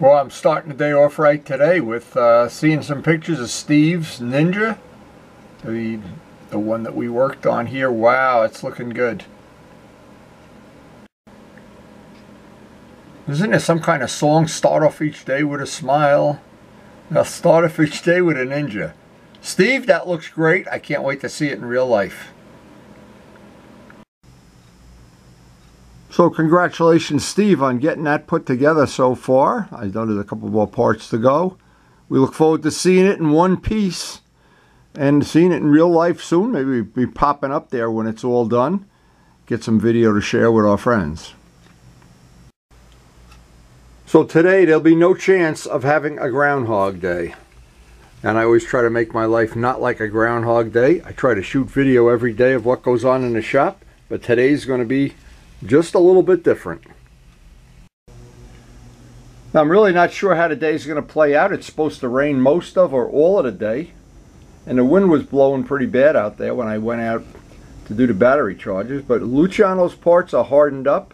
Well, I'm starting the day off right today with seeing some pictures of Steve's Ninja, the one that we worked on here. Wow, it's looking good. Isn't there some kind of song? Start off each day with a smile. Now start off each day with a ninja. Steve, that looks great. I can't wait to see it in real life. So congratulations, Steve, on getting that put together so far. I know there's a couple more parts to go. We look forward to seeing it in one piece and seeing it in real life soon. Maybe we'll be popping up there when it's all done. Get some video to share with our friends. So today there'll be no chance of having a Groundhog Day. And I always try to make my life not like a Groundhog Day. I try to shoot video every day of what goes on in the shop, but today's going to be just a little bit different. Now, I'm really not sure how the day's going to play out. It's supposed to rain most of or all of the day. And the wind was blowing pretty bad out there when I went out to do the battery charges. But Luciano's parts are hardened up.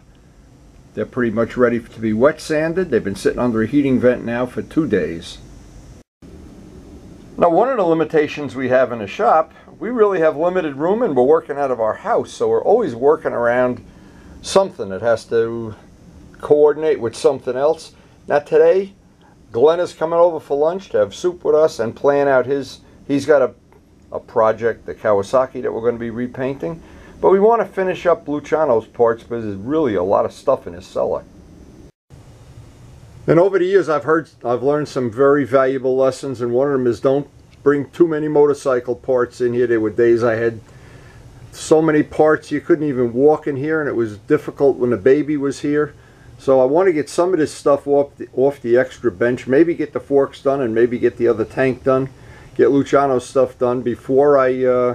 They're pretty much ready to be wet sanded. They've been sitting under a heating vent now for 2 days. Now, one of the limitations we have in the shop, we really have limited room and we're working out of our house. So we're always working around something that has to coordinate with something else. Now today, Glenn is coming over for lunch to have soup with us and plan out he's got a project, the Kawasaki, that we're going to be repainting. But we want to finish up Luciano's parts because there's really a lot of stuff in his cellar. And over the years I've learned some very valuable lessons, and one of them is don't bring too many motorcycle parts in here. There were days I had so many parts you couldn't even walk in here, and it was difficult when the baby was here. So I want to get some of this stuff off the extra bench, maybe get the forks done and maybe get the other tank done, get Luciano's stuff done before I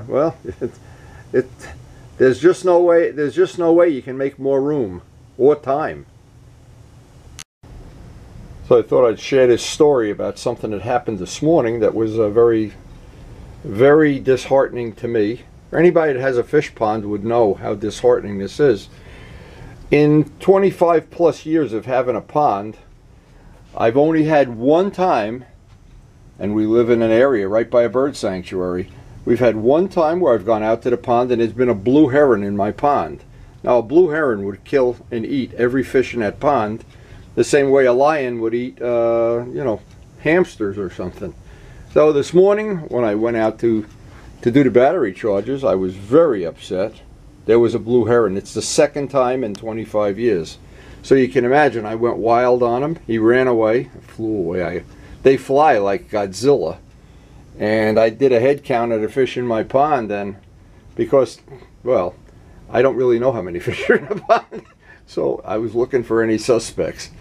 well, there's just no way you can make more room or time. So I thought I'd share this story about something that happened this morning that was very, very disheartening to me. Anybody that has a fish pond would know how disheartening this is. In 25 plus years of having a pond, I've only had one time, and we live in an area right by a bird sanctuary, we've had one time where I've gone out to the pond and there's been a blue heron in my pond. Now, a blue heron would kill and eat every fish in that pond the same way a lion would eat, you know, hamsters or something. So this morning when I went out to do the battery charges, I was very upset. There was a blue heron. It's the second time in 25 years. So you can imagine, I went wild on him. He ran away, flew away. They fly like Godzilla. And I did a head count of the fish in my pond, and because, well, I don't really know how many fish are in the pond. So I was looking for any suspects.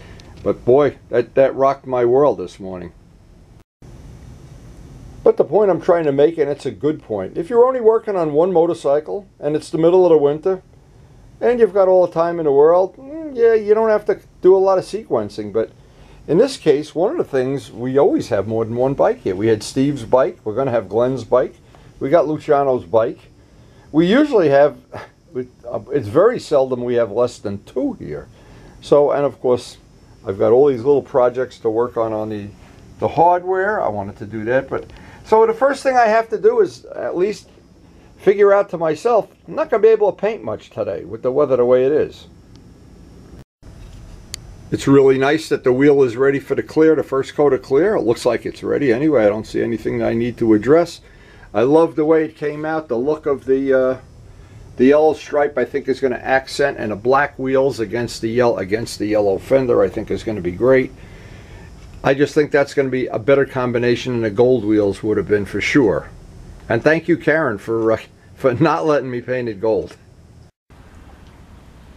But boy, that rocked my world this morning. But the point I'm trying to make, and it's a good point, if you're only working on one motorcycle and it's the middle of the winter and you've got all the time in the world, yeah, you don't have to do a lot of sequencing. But in this case, one of the things, we always have more than one bike here. We had Steve's bike, we're going to have Glenn's bike, we got Luciano's bike. We usually have, it's very seldom we have less than 2 here. So, and of course, I've got all these little projects to work on the hardware. I wanted to do that, but so the first thing I have to do is at least figure out to myself, I'm not going to be able to paint much today with the weather the way it is. It's really nice that the wheel is ready for the clear, the first coat of clear. It looks like it's ready anyway. I don't see anything that I need to address. I love the way it came out. The look of the yellow stripe I think is going to accent, and the black wheels against the yellow fender I think is going to be great. I just think that's going to be a better combination than the gold wheels would have been for sure. And thank you, Karen, for not letting me paint it gold.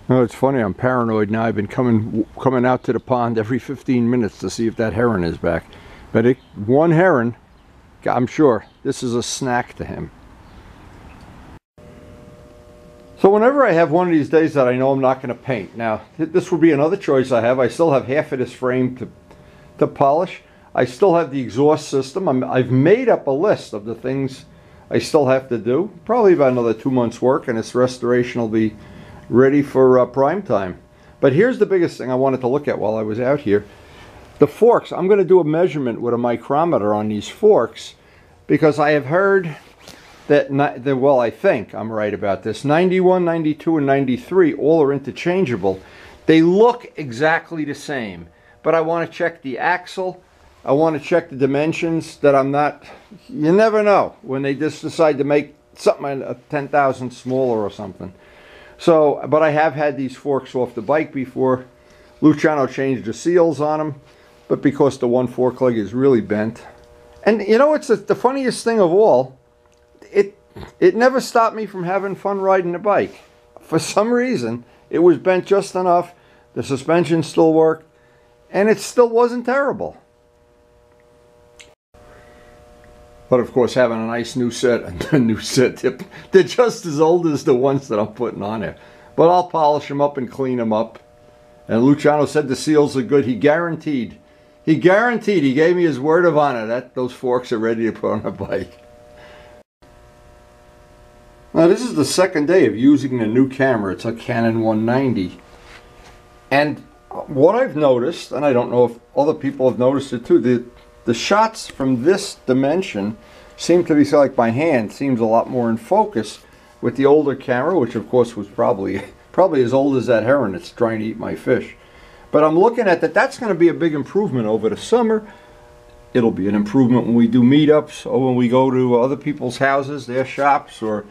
Oh, it's funny, I'm paranoid now. I've been coming out to the pond every 15 minutes to see if that heron is back. But one heron, I'm sure this is a snack to him. So whenever I have one of these days that I know I'm not going to paint, now this would be another choice I have. I still have half of this frame to polish. I still have the exhaust system. I've made up a list of the things I still have to do. Probably about another 2 months work and this restoration will be ready for prime time. But here's the biggest thing I wanted to look at while I was out here. The forks, I'm going to do a measurement with a micrometer on these forks, because I have heard that, well, I think I'm right about this, 91, 92, and 93 all are interchangeable. They look exactly the same, but I want to check the axle. I want to check the dimensions, that I'm not, you never know when they just decide to make something a 10,000 smaller or something. So, but I have had these forks off the bike before. Luciano changed the seals on them, but because the one fork leg is really bent. And you know, it's the funniest thing of all, it never stopped me from having fun riding the bike. For some reason, it was bent just enough, the suspension still worked, and it still wasn't terrible. But of course, having a nice new set, they're just as old as the ones that I'm putting on there. But I'll polish them up and clean them up. And Luciano said the seals are good. He guaranteed. He gave me his word of honor that those forks are ready to put on a bike. Now this is the second day of using the new camera. It's a Canon 190. And what I've noticed, and I don't know if other people have noticed it too, the shots from this dimension seem to be, so like my hand seems a lot more in focus with the older camera, which of course was probably as old as that heron that's trying to eat my fish. But I'm looking at that, that's going to be a big improvement over the summer. It'll be an improvement when we do meetups, or when we go to other people's houses, their shops, or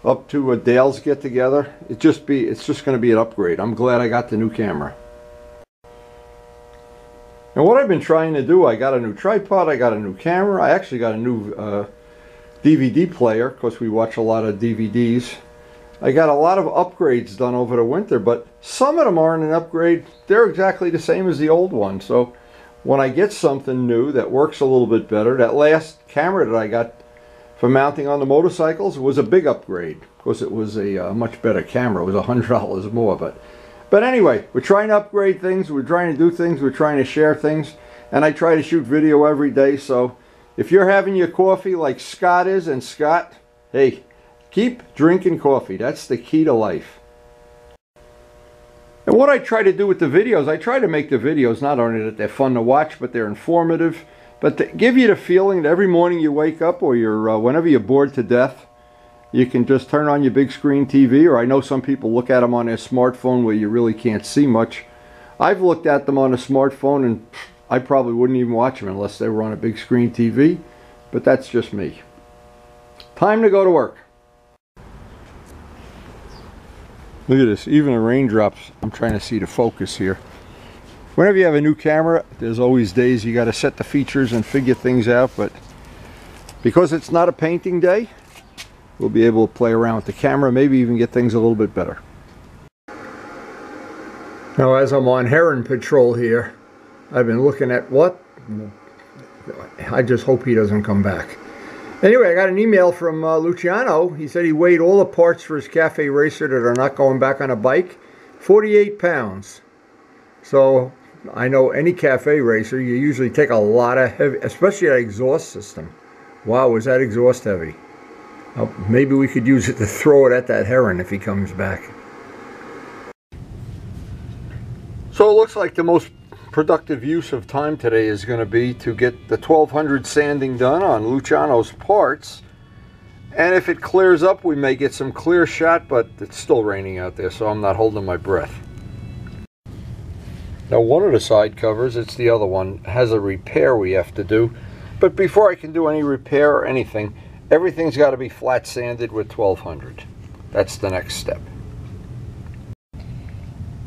up to a Dale's get together. It's just going to be an upgrade. I'm glad I got the new camera. And what I've been trying to do, I got a new tripod, I got a new camera, I actually got a new DVD player, because we watch a lot of DVDs. I got a lot of upgrades done over the winter, but some of them aren't an upgrade. They're exactly the same as the old one. So when I get something new that works a little bit better, that last camera that I got for mounting on the motorcycles was a big upgrade. Of course, it was a much better camera. It was $100 more, but anyway, we're trying to upgrade things, we're trying to do things, we're trying to share things, and I try to shoot video every day. So if you're having your coffee like Scott is, and Scott, hey, keep drinking coffee. That's the key to life. And what I try to do with the videos, I try to make the videos not only that they're fun to watch, but they're informative, but to give you the feeling that every morning you wake up, or you're whenever you're bored to death, you can just turn on your big screen TV, or I know some people look at them on their smartphone where you really can't see much. I've looked at them on a smartphone and I probably wouldn't even watch them unless they were on a big screen TV, but that's just me. Time to go to work. Look at this, even the raindrops, I'm trying to see the focus here. Whenever you have a new camera, there's always days you got to set the features and figure things out, but because it's not a painting day, we'll be able to play around with the camera, maybe even get things a little bit better. Now as I'm on heron patrol here, I've been looking at what? I just hope he doesn't come back. Anyway, I got an email from Luciano. He said he weighed all the parts for his Cafe Racer that are not going back on a bike. 48 pounds. So I know any Cafe Racer, you usually take a lot of heavy, especially that exhaust system. Wow, was that exhaust heavy? Maybe we could use it to throw it at that heron if he comes back. So it looks like the most productive use of time today is going to be to get the 1200 sanding done on Luciano's parts. And if it clears up, we may get some clear shot, but it's still raining out there, so I'm not holding my breath. Now one of the side covers, it's the other one, has a repair we have to do. But before I can do any repair or anything, everything's got to be flat sanded with 1200. That's the next step.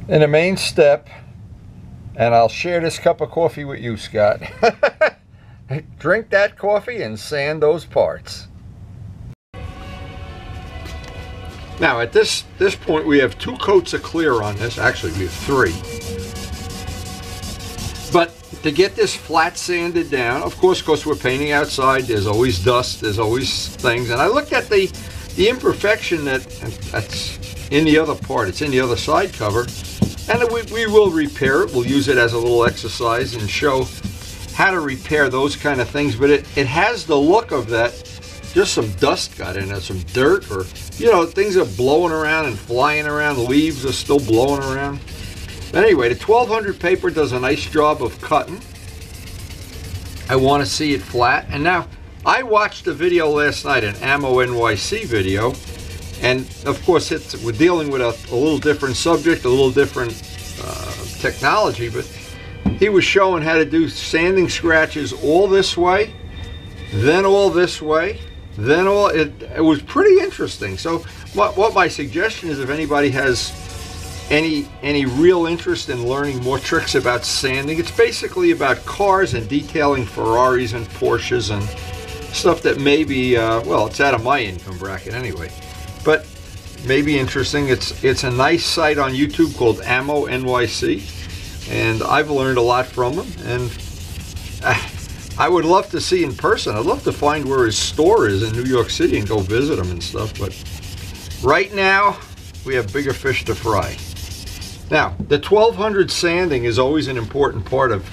And the main step, and I'll share this cup of coffee with you, Scott. Drink that coffee and sand those parts. Now at this point we have 2 coats of clear on this. Actually we have 3. But to get this flat sanded down, of course, because we're painting outside, there's always dust, there's always things. And I looked at the imperfection that's in the other part. It's in the other side cover. And we will repair it. We'll use it as a little exercise and show how to repair those kind of things. But it has the look of that, just some dust got in it, some dirt, or, you know, things are blowing around and flying around. Leaves are still blowing around. But anyway, the 1200 paper does a nice job of cutting. I want to see it flat. And now, I watched a video last night, an Ammo NYC video, and of course we're dealing with a little different subject, a little different technology, but he was showing how to do sanding scratches all this way, then all this way, then all, it was pretty interesting. So what my suggestion is, if anybody has any real interest in learning more tricks about sanding, it's basically about cars and detailing Ferraris and Porsches and stuff that maybe, well, it's out of my income bracket anyway, but maybe interesting. It's a nice site on YouTube called Ammo NYC, and I've learned a lot from him, and I would love to see in person. I'd love to find where his store is in New York City and go visit him and stuff, but right now we have bigger fish to fry. Now, the 1200 sanding is always an important part of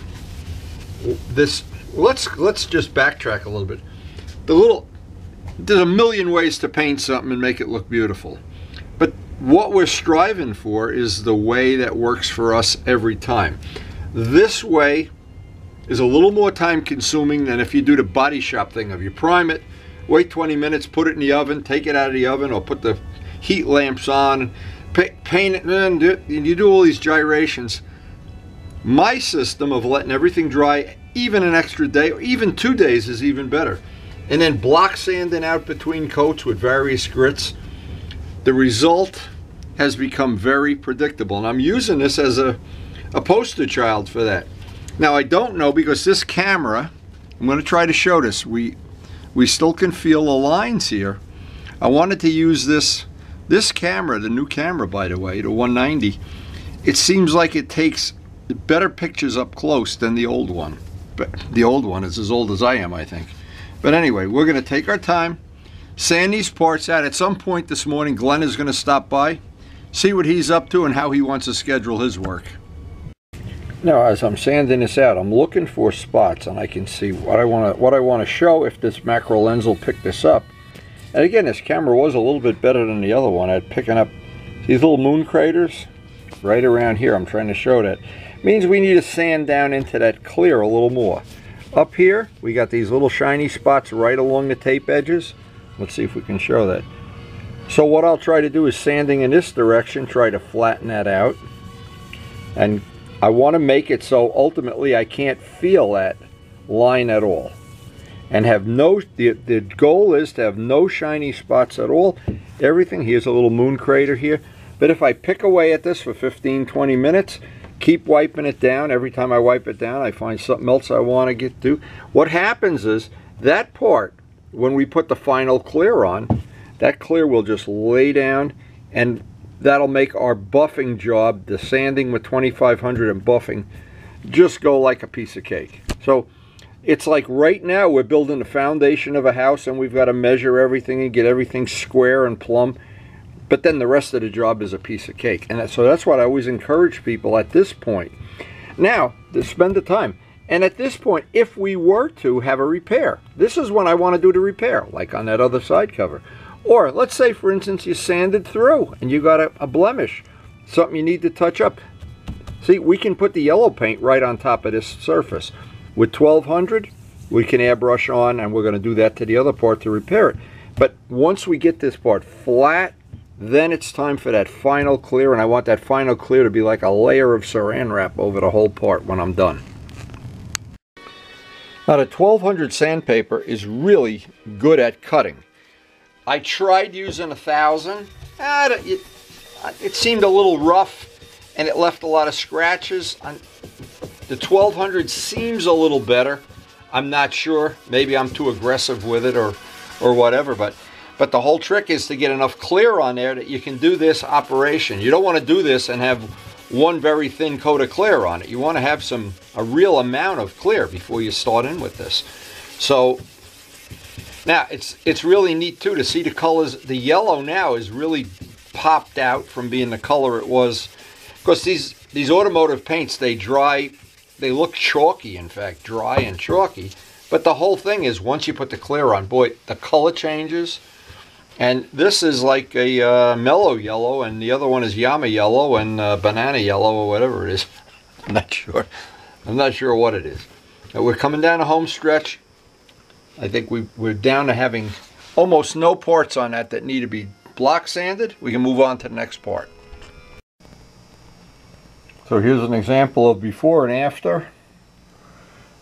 this. Let's just backtrack a little bit. There's a million ways to paint something and make it look beautiful. But what we're striving for is the way that works for us every time. This way is a little more time consuming than if you do the body shop thing of you prime it, wait 20 minutes, put it in the oven, take it out of the oven, or put the heat lamps on, paint it, and you do all these gyrations. My system of letting everything dry even an extra day, or even 2 days, is even better. And then block sanding out between coats with various grits. The result has become very predictable, and I'm using this as a poster child for that. Now, I don't know, because this camera, I'm going to try to show this, we still can feel the lines here. I wanted to use this camera, the new camera, by the way, the 190. It seems like it takes better pictures up close than the old one. But the old one is as old as I am, I think. But anyway, we're going to take our time, sand these parts out. At some point this morning, Glenn is going to stop by, see what he's up to and how he wants to schedule his work. Now, as I'm sanding this out, I'm looking for spots, and I can see what I want to show if this macro lens will pick this up. And again, this camera was a little bit better than the other one at picking up these little moon craters right around here. I'm trying to show that. It means we need to sand down into that clear a little more. Up here, we got these little shiny spots right along the tape edges. Let's see if we can show that. So what I'll try to do is sanding in this direction, try to flatten that out. And I want to make it so ultimately I can't feel that line at all. And have no, the goal is to have no shiny spots at all. Everything, here's a little moon crater here. But if I pick away at this for 15-20 minutes, keep wiping it down. Every time I wipe it down, I find something else I want to get to. What happens is that part, when we put the final clear on, that clear will just lay down, and that'll make our buffing job, the sanding with 2500 and buffing, just go like a piece of cake. So it's like right now we're building the foundation of a house, and we've got to measure everything and get everything square and plumb. But then the rest of the job is a piece of cake. And so that's what I always encourage people at this point. Now, to spend the time. And at this point, if we were to have a repair, this is when I want to do the repair, like on that other side cover. Or let's say, for instance, you sanded through and you got a blemish, something you need to touch up. See, we can put the yellow paint right on top of this surface. With 1200, we can airbrush on, and we're going to do that to the other part to repair it. But once we get this part flat, then it's time for that final clear, and I want that final clear to be like a layer of saran wrap over the whole part when I'm done. Now, the 1200 sandpaper is really good at cutting. I tried using 1000. It seemed a little rough, and it left a lot of scratches. The 1200 seems a little better. I'm not sure. Maybe I'm too aggressive with it or whatever, but the whole trick is to get enough clear on there that you can do this operation. You don't want to do this and have one very thin coat of clear on it. You want to have a real amount of clear before you start in with this. So now it's really neat too to see the colors. The yellow now is really popped out from being the color it was, because these automotive paints, they dry, they look chalky, in fact, dry and chalky. But the whole thing is, once you put the clear on, boy, the color changes. And this is like a mellow yellow, and the other one is Yama yellow and banana yellow or whatever it is. I'm not sure. I'm not sure what it is. Now we're coming down a home stretch. I think we're down to having almost no parts on that need to be block sanded. We can move on to the next part. So here's an example of before and after.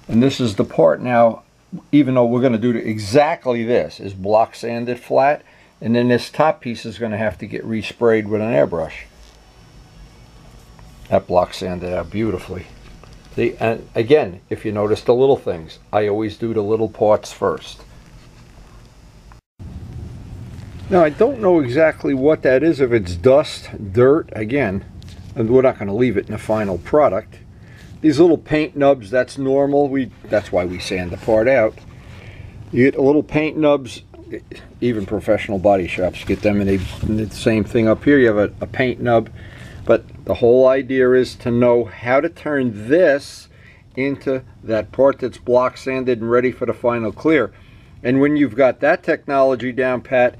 And this is the part now, even though we're going to do exactly this, is block sanded flat. And then this top piece is going to have to get resprayed with an airbrush. That block sanded out beautifully. See, and again, if you notice the little things, I always do the little parts first. Now I don't know exactly what that is, if it's dust, dirt, again, and we're not going to leave it in the final product. These little paint nubs, that's normal. That's why we sand the part out. You get little paint nubs, even professional body shops get them, and the same thing up here. You have a paint nub. But the whole idea is to know how to turn this into that part that's block sanded and ready for the final clear. And when you've got that technology down pat,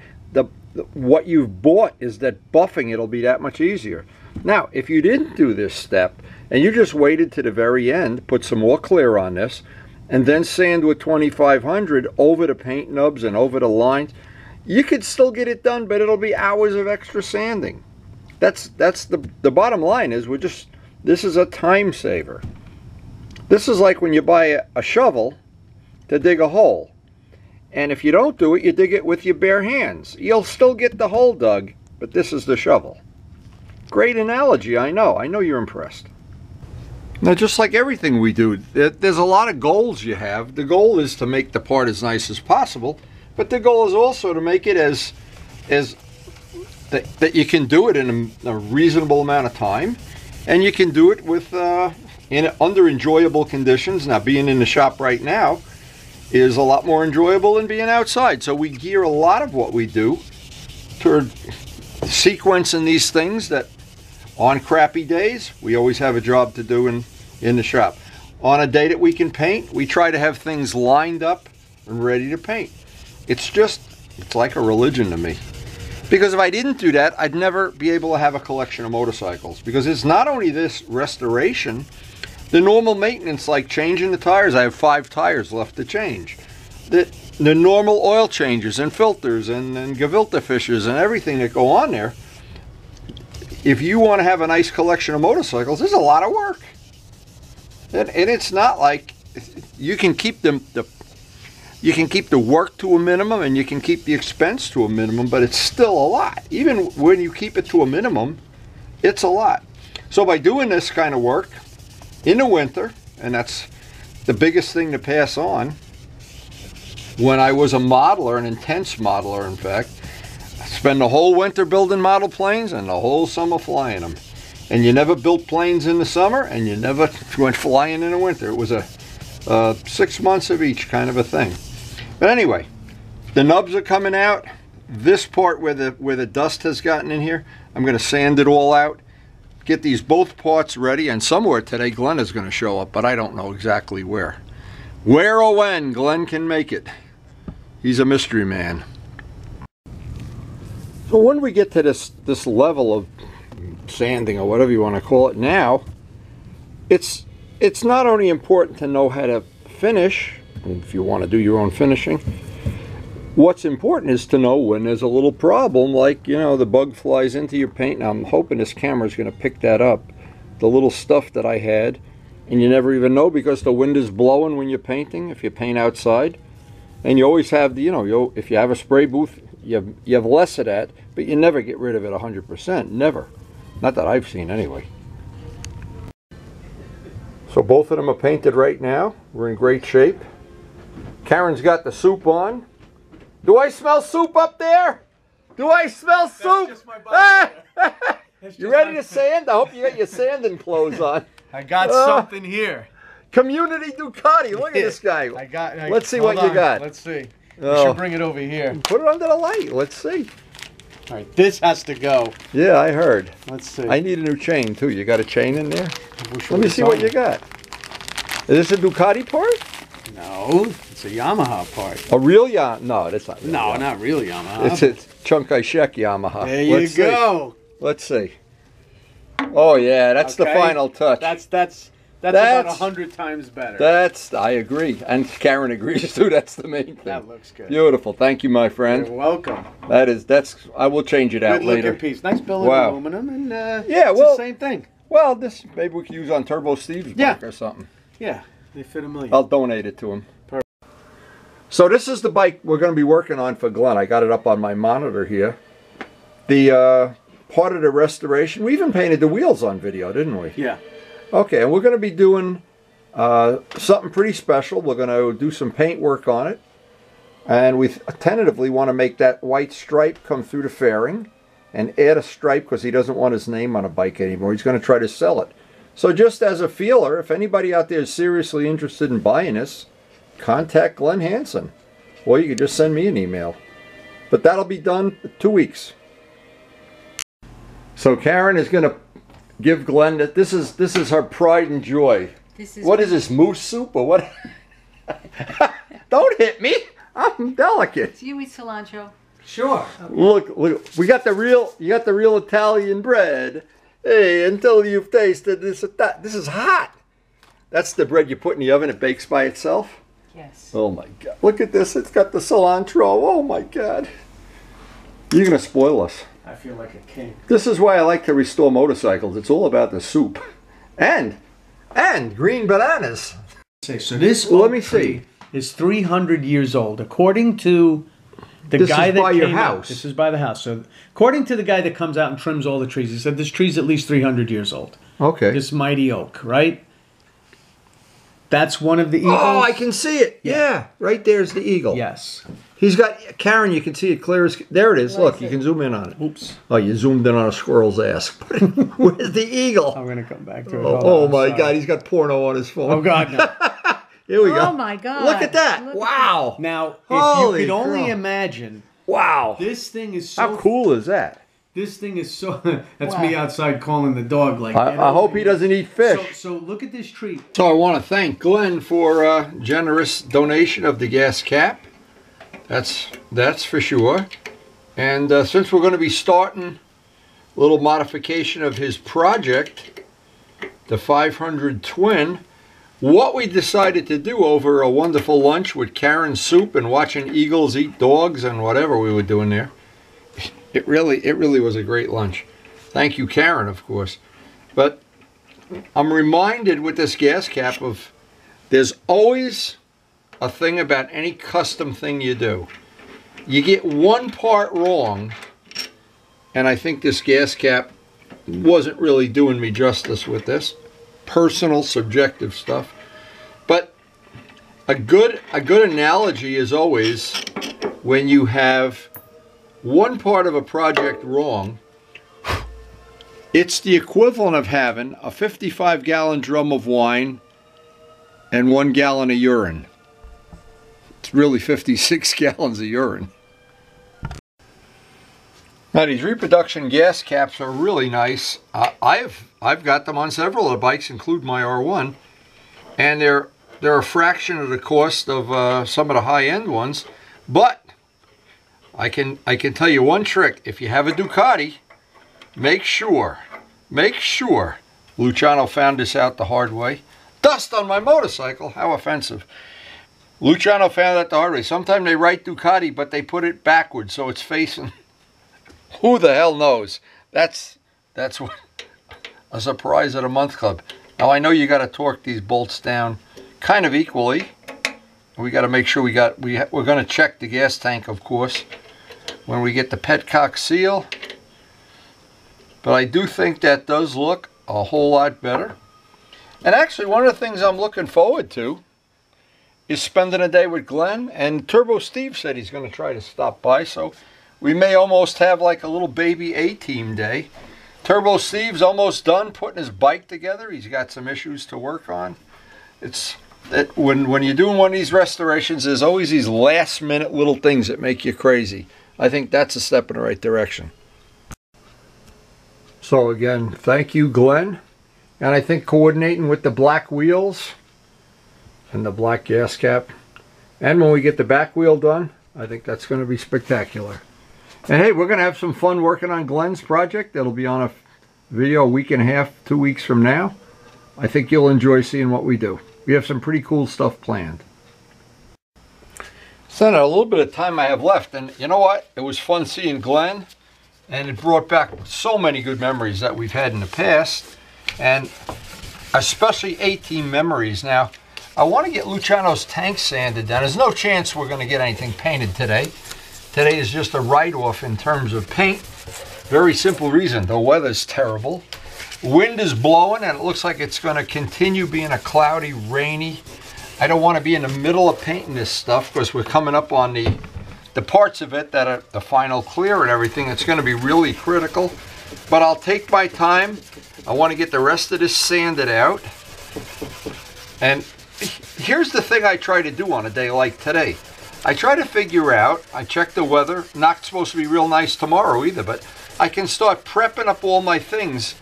what you've bought is that buffing. It'll be that much easier. Now, if you didn't do this step and you just waited to the very end, put some more clear on this, and then sand with 2500 over the paint nubs and over the lines, you could still get it done, but it'll be hours of extra sanding. That's the bottom line is this is a time saver. This is like when you buy a shovel to dig a hole. And if you don't do it, you dig it with your bare hands. You'll still get the hole dug, but this is the shovel. Great analogy, I know. I know you're impressed. Now, just like everything we do, there's a lot of goals you have. The goal is to make the part as nice as possible, but the goal is also to make it that you can do it in a reasonable amount of time, and you can do it with under enjoyable conditions. Now, being in the shop right now is a lot more enjoyable than being outside. So we gear a lot of what we do toward sequencing these things that on crappy days, we always have a job to do in the shop. On a day that we can paint, we try to have things lined up and ready to paint. It's like a religion to me. Because if I didn't do that, I'd never be able to have a collection of motorcycles. Because it's not only this restoration, the normal maintenance, like changing the tires. I have 5 tires left to change. The normal oil changes and filters and gefilte fishes and everything that go on there. If you want to have a nice collection of motorcycles, there's a lot of work. And it's not like you can keep you can keep the work to a minimum and you can keep the expense to a minimum, but it's still a lot. Even when you keep it to a minimum, it's a lot. So by doing this kind of work in the winter, and that's the biggest thing to pass on, when I was a modeler, an intense modeler in fact, I spent the whole winter building model planes and the whole summer flying them. And you never built planes in the summer and you never went flying in the winter. It was a 6 months of each kind of a thing. But anyway, the nubs are coming out. This part where the dust has gotten in here, I'm going to sand it all out, get these both parts ready, and somewhere today Glenn is going to show up, but I don't know exactly where. Where or when Glenn can make it. He's a mystery man. So when we get to this level of sanding or whatever you want to call it now, it's not only important to know how to finish, if you want to do your own finishing. What's important is to know when there's a little problem, like, you know, the bug flies into your paint. Now I'm hoping this camera is going to pick that up, the little stuff that I had, and you never even know because the wind is blowing when you're painting, if you paint outside. And you always have the, if you have a spray booth, you have less of that, but you never get rid of it 100%, never. Not that I've seen anyway. So both of them are painted right now. We're in great shape. Karen's got the soup on. Do I smell soup up there? Do I smell soup? That's just my body. You ready to sand? I hope you got your sanding clothes on. I got something here. Community Ducati. Look at this guy. Let's see what you got. Let's see. We should bring it over here. Put it under the light. Let's see. All right, this has to go. Yeah, I heard. Let's see. I need a new chain too. You got a chain in there? Let me see what you got. Is this a Ducati part? No, it's a Yamaha part. A real Yamaha? No, that's not real No, Yamaha. not real Yamaha. It's a Chiang-Kai-shek Yamaha. There you go. Let's see. Oh yeah, that's the Okay. final touch. That's about 100 times better. I agree, and Karen agrees too. That's the main thing. That looks good. Beautiful. Thank you, my friend. You're welcome. That's. I will change it out Good later. looking piece. Nice billet Wow. aluminum, and Yeah, it's well- the same thing. Well, this maybe we could use on Turbo Steve's bike or something. Yeah, they fit a million. I'll donate it to him. Perfect. So this is the bike we're going to be working on for Glenn. I got it up on my monitor here. The part of the restoration. We even painted the wheels on video, didn't we? Yeah. Okay, and we're going to be doing something pretty special. We're going to do some paint work on it. And we tentatively want to make that white stripe come through the fairing and add a stripe because he doesn't want his name on a bike anymore. He's going to try to sell it. So just as a feeler, if anybody out there is seriously interested in buying this, contact Glenn Hansen. Or you could just send me an email. But that'll be done in 2 weeks. So Karen is going to give Glenn that this is her pride and joy. What is this, moose soup or what? Don't hit me. I'm delicate. Do you eat cilantro? Sure. Look, we got the real, you got the real Italian bread. Hey, until you've tasted this, this is hot. That's the bread you put in the oven, it bakes by itself. Yes. Oh my God, look at this, it's got the cilantro, oh my God. You're gonna spoil us. I feel like a king. This is why I like to restore motorcycles. It's all about the soup. And green bananas. So this Well, let me see. is 300 years old, according to the This guy is that by came your out. house. This is by the house. So according to the guy that comes out and trims all the trees, he said this tree's at least 300 years old. Okay. This mighty oak, right? That's one of the eagles. Oh, I can see it. Yeah, right there's the eagle. Yes. He's got, Karen, you can see it clear as, there it is. Look, you can zoom in on it. Oops. Oh, you zoomed in on a squirrel's ass. Where's the eagle? I'm going to come back to it. Oh, Hold oh on, my sorry. God, he's got porno on his phone. Oh, God, no. Here we go. Oh my God. Look at that. Look at Wow. Now, if Holy you could only crow. imagine, Wow. this thing is so... How cool is that? This thing is so... That's Wow. me outside calling the dog like... I hope he doesn't eat fish. So look at this tree. So I want to thank Glenn for a generous donation of the gas cap. That's for sure. And since we're going to be starting a little modification of his project, the 500 Twin, what we decided to do over a wonderful lunch with Karen's soup and watching eagles eat dogs and whatever we were doing there, it really was a great lunch. Thank you, Karen, of course. But I'm reminded with this gas cap of there's always a thing about any custom thing you do. You get one part wrong, and I think this gas cap wasn't really doing me justice with this. Personal, subjective stuff. But a good analogy is always when you have one part of a project wrong, it's the equivalent of having a 55-gallon drum of wine and 1 gallon of urine. It's really 56 gallons of urine. Now these reproduction gas caps are really nice. I've got them on several of the bikes, including my R1, and they're a fraction of the cost of some of the high-end ones. But I can tell you one trick: if you have a Ducati, make sure. Luciano found this out the hard way. Dust on my motorcycle, how offensive. Luciano found out the hard way. Sometimes they write Ducati, but they put it backwards, so it's facing. Who the hell knows? That's what a surprise at a month club. Now I know you got to torque these bolts down kind of equally. We got to make sure we're going to check the gas tank, of course, when we get the petcock seal. But I do think that does look a whole lot better. And actually, one of the things I'm looking forward to is spending a day with Glenn. And Turbo Steve said he's going to try to stop by, so we may almost have like a little baby A-team day. Turbo Steve's almost done putting his bike together. He's got some issues to work on. It's that when you're doing one of these restorations, there's always these last-minute little things that make you crazy. I think that's a step in the right direction. So again, thank you, Glenn. And I think coordinating with the black wheels and the black gas cap. And when we get the back wheel done, I think that's going to be spectacular. And hey, we're going to have some fun working on Glenn's project. That'll be on a video a week and a half, 2 weeks from now. I think you'll enjoy seeing what we do. We have some pretty cool stuff planned. So now a little bit of time I have left, and you know what? It was fun seeing Glenn, and it brought back so many good memories that we've had in the past, and especially 18 memories. Now, I want to get Luciano's tank sanded down. There's no chance we're going to get anything painted today. Today is just a write-off in terms of paint. Very simple reason. The weather's terrible. Wind is blowing, and it looks like it's going to continue being a cloudy, rainy. I don't want to be in the middle of painting this stuff because we're coming up on the parts of it that are the final clear and everything. It's going to be really critical. But I'll take my time. I want to get the rest of this sanded out. And here's the thing I try to do on a day like today. I try to figure out, I check the weather, not supposed to be real nice tomorrow either, but I can start prepping up all my things.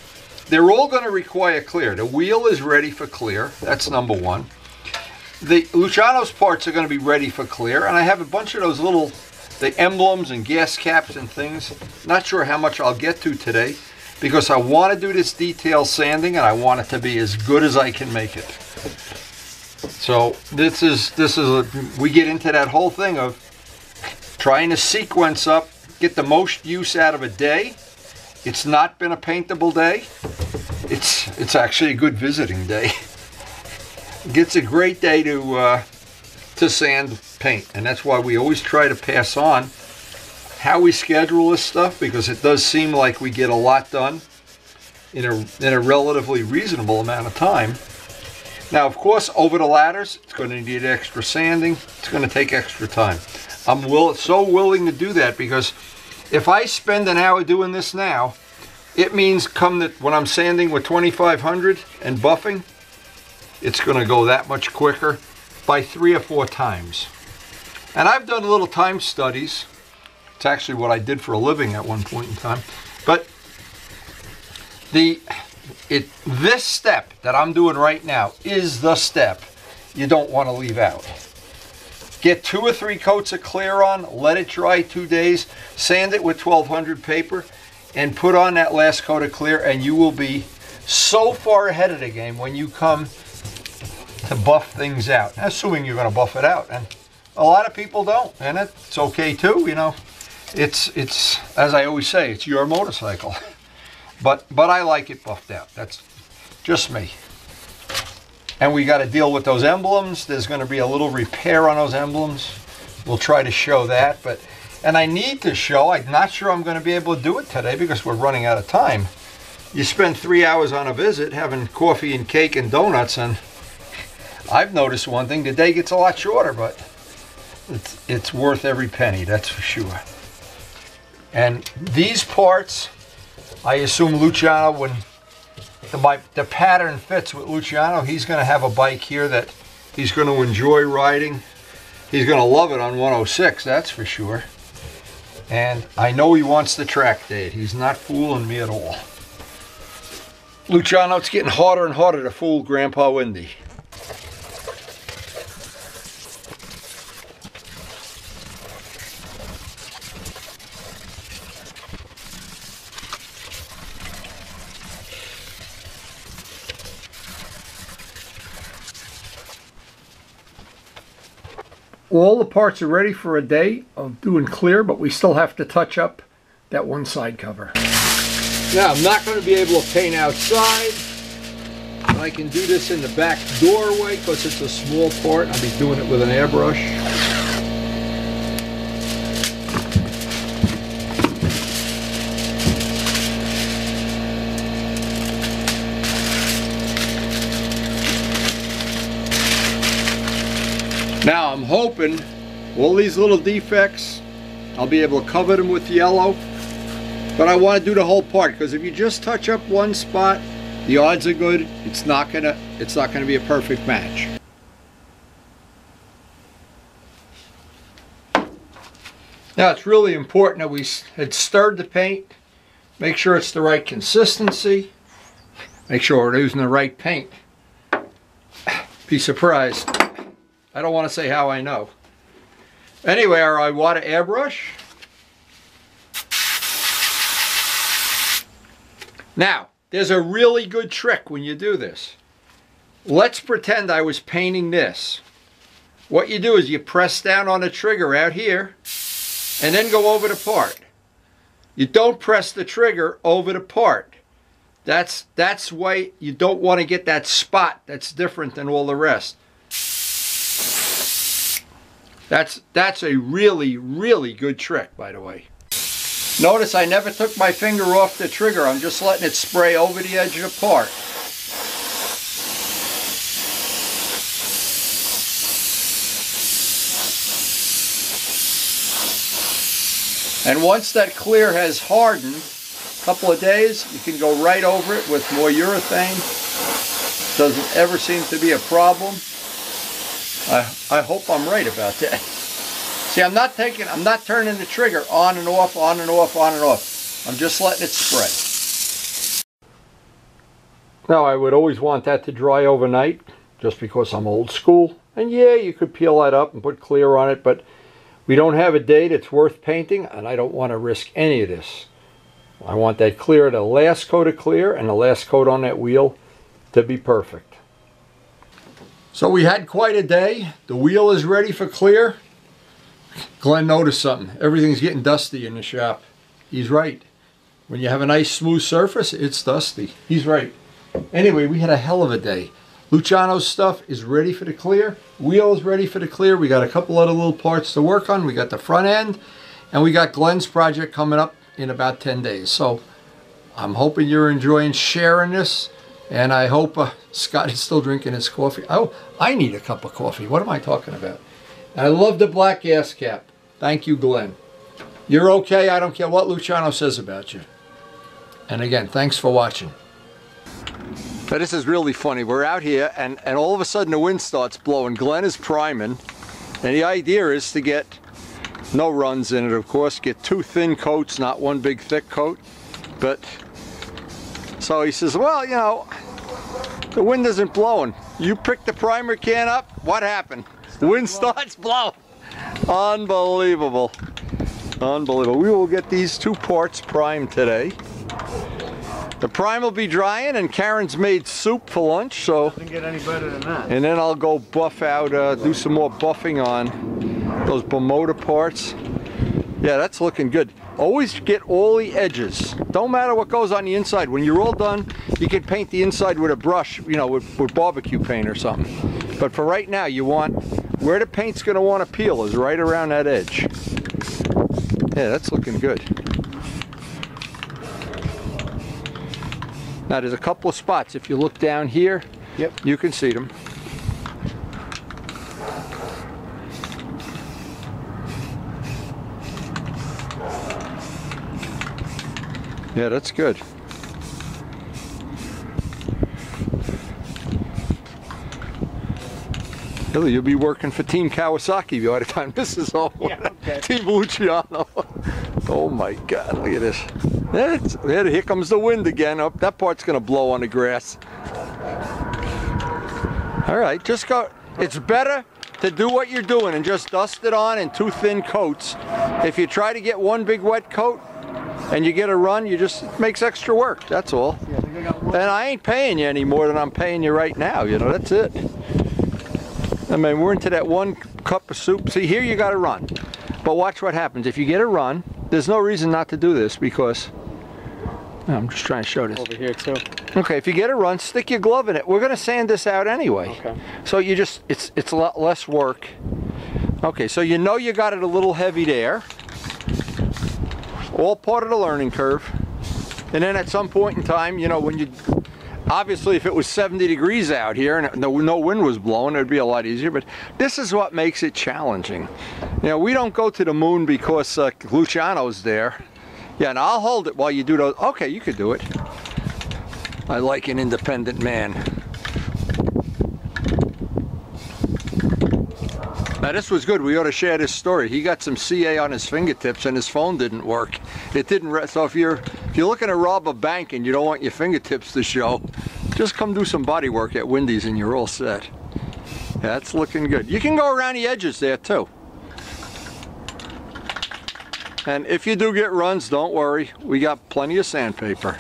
They're all going to require clear. The wheel is ready for clear. That's number one. The Luciano's parts are going to be ready for clear, and I have a bunch of those little, the emblems and gas caps and things. Not sure how much I'll get to today because I want to do this detail sanding and I want it to be as good as I can make it. So we get into that whole thing of trying to sequence up, get the most use out of a day. It's not been a paintable day. It's actually a good visiting day. It's a great day to sand paint, and that's why we always try to pass on how we schedule this stuff, because it does seem like we get a lot done in a relatively reasonable amount of time. Now, of course, over the ladders, it's going to need extra sanding. It's going to take extra time. I'm so willing to do that, because if I spend an hour doing this now, it means when I'm sanding with 2500 and buffing, it's going to go that much quicker by 3 or 4 times. And I've done little time studies. It's actually what I did for a living at one point in time. But this step that I'm doing right now is the step you don't want to leave out. Get 2 or 3 coats of clear on, let it dry 2 days, sand it with 1200 paper, and put on that last coat of clear, and you will be so far ahead of the game when you come to buff things out. Assuming you're going to buff it out. And a lot of people don't, and it's okay too, you know. It's as I always say, it's your motorcycle. But I like it buffed out. That's just me. And we got to deal with those emblems. There's going to be a little repair on those emblems. We'll try to show that. And I need to show, I'm not sure I'm going to be able to do it today because we're running out of time. You spend 3 hours on a visit having coffee and cake and donuts, and I've noticed one thing, the day gets a lot shorter, but it's worth every penny, that's for sure. And these parts, I assume Luciano, when the pattern fits with Luciano, he's going to have a bike here that he's going to enjoy riding. He's going to love it on 106, that's for sure. And I know he wants the track date. He's not fooling me at all. Luciano, it's getting harder and harder to fool Grandpa Windy. All the parts are ready for a day of doing clear, but we still have to touch up that one side cover. Now, I'm not going to be able to paint outside, but I can do this in the back doorway because it's a small part. I'll be doing it with an airbrush. Now I'm hoping all these little defects, I'll be able to cover them with yellow, but I want to do the whole part, because if you just touch up one spot, the odds are good it's not gonna be a perfect match. Now it's really important that we had stirred the paint, make sure it's the right consistency, make sure we're using the right paint. Be surprised I don't want to say how I know. Anyway, our water airbrush. Now, there's a really good trick when you do this. Let's pretend I was painting this. What you do is you press down on the trigger out here and then go over the part. You don't press the trigger over the part. That's why you don't want to get that spot that's different than all the rest. That's a really, really good trick, by the way. Notice I never took my finger off the trigger. I'm just letting it spray over the edge of the part. And once that clear has hardened, a couple of days, you can go right over it with more urethane. Doesn't ever seem to be a problem. I hope I'm right about that. See, I'm not turning the trigger on and off, on and off, on and off. I'm just letting it spray. Now, I would always want that to dry overnight, just because I'm old school. And yeah, you could peel that up and put clear on it, but we don't have a day that's worth painting, and I don't want to risk any of this. I want that clear, the last coat of clear, and the last coat on that wheel to be perfect. So we had quite a day. The wheel is ready for clear. Glenn noticed something. Everything's getting dusty in the shop. He's right. When you have a nice smooth surface, it's dusty. He's right. Anyway, we had a hell of a day. Luciano's stuff is ready for the clear. Wheel is ready for the clear. We got a couple other little parts to work on. We got the front end, and we got Glenn's project coming up in about 10 days. So I'm hoping you're enjoying sharing this, and I hope Scott is still drinking his coffee. Oh, I need a cup of coffee. What am I talking about? And I love the black gas cap. Thank you, Glenn. You're okay. I don't care what Luciano says about you. And again, thanks for watching. But this is really funny. We're out here, and all of a sudden the wind starts blowing. Glenn is priming, and the idea is to get no runs in it, of course. Get 2 thin coats, not 1 big thick coat. But so he says, well, you know, the wind isn't blowing. You pick the primer can up. What happened? The wind starts blowing. Unbelievable. Unbelievable. We will get these 2 parts primed today. The prime will be drying, and Karen's made soup for lunch, so doesn't get any better than that. And then I'll go buff out, do some more buffing on those Bermuda parts. Yeah, that's looking good. Always get all the edges. Don't matter what goes on the inside. When you're all done, you can paint the inside with a brush, you know, with barbecue paint or something. But for right now, you want, where the paint's going to want to peel is right around that edge. Yeah, that's looking good. Now there's a couple of spots. If you look down here, yep, you can see them. Yeah, that's good. Billy, you'll be working for Team Kawasaki by the time this is over. Yeah, okay. Team Luciano. Oh my God, look at this. Here comes the wind again. Oh, that part's going to blow on the grass. All right, just go. It's better to do what you're doing and just dust it on in 2 thin coats. If you try to get 1 big wet coat and you get a run, it makes extra work. That's all. Yeah, and I ain't paying you any more than I'm paying you right now. You know, that's it. I mean, we're into that 1 cup of soup. See, here you got to run. But watch what happens. If you get a run, there's no reason not to do this because... I'm just trying to show this. Over here too. Okay, if you get a run, stick your glove in it. We're going to sand this out anyway. Okay. So you just, it's a lot less work. Okay, so you know you got it a little heavy there. All part of the learning curve. And then at some point in time, you know, when you... Obviously, if it was 70 degrees out here and no wind was blowing, it would be a lot easier. But this is what makes it challenging. You know, we don't go to the moon because Luciano's there. Yeah, and I'll hold it while you do those. Okay, you could do it. I like an independent man. Now this was good. We ought to share this story. He got some CA on his fingertips and his phone didn't work. It didn't. So if you're looking to rob a bank and you don't want your fingertips to show, just come do some body work at Wendy's and you're all set. That's looking good. You can go around the edges there too. And if you do get runs, don't worry. We got plenty of sandpaper.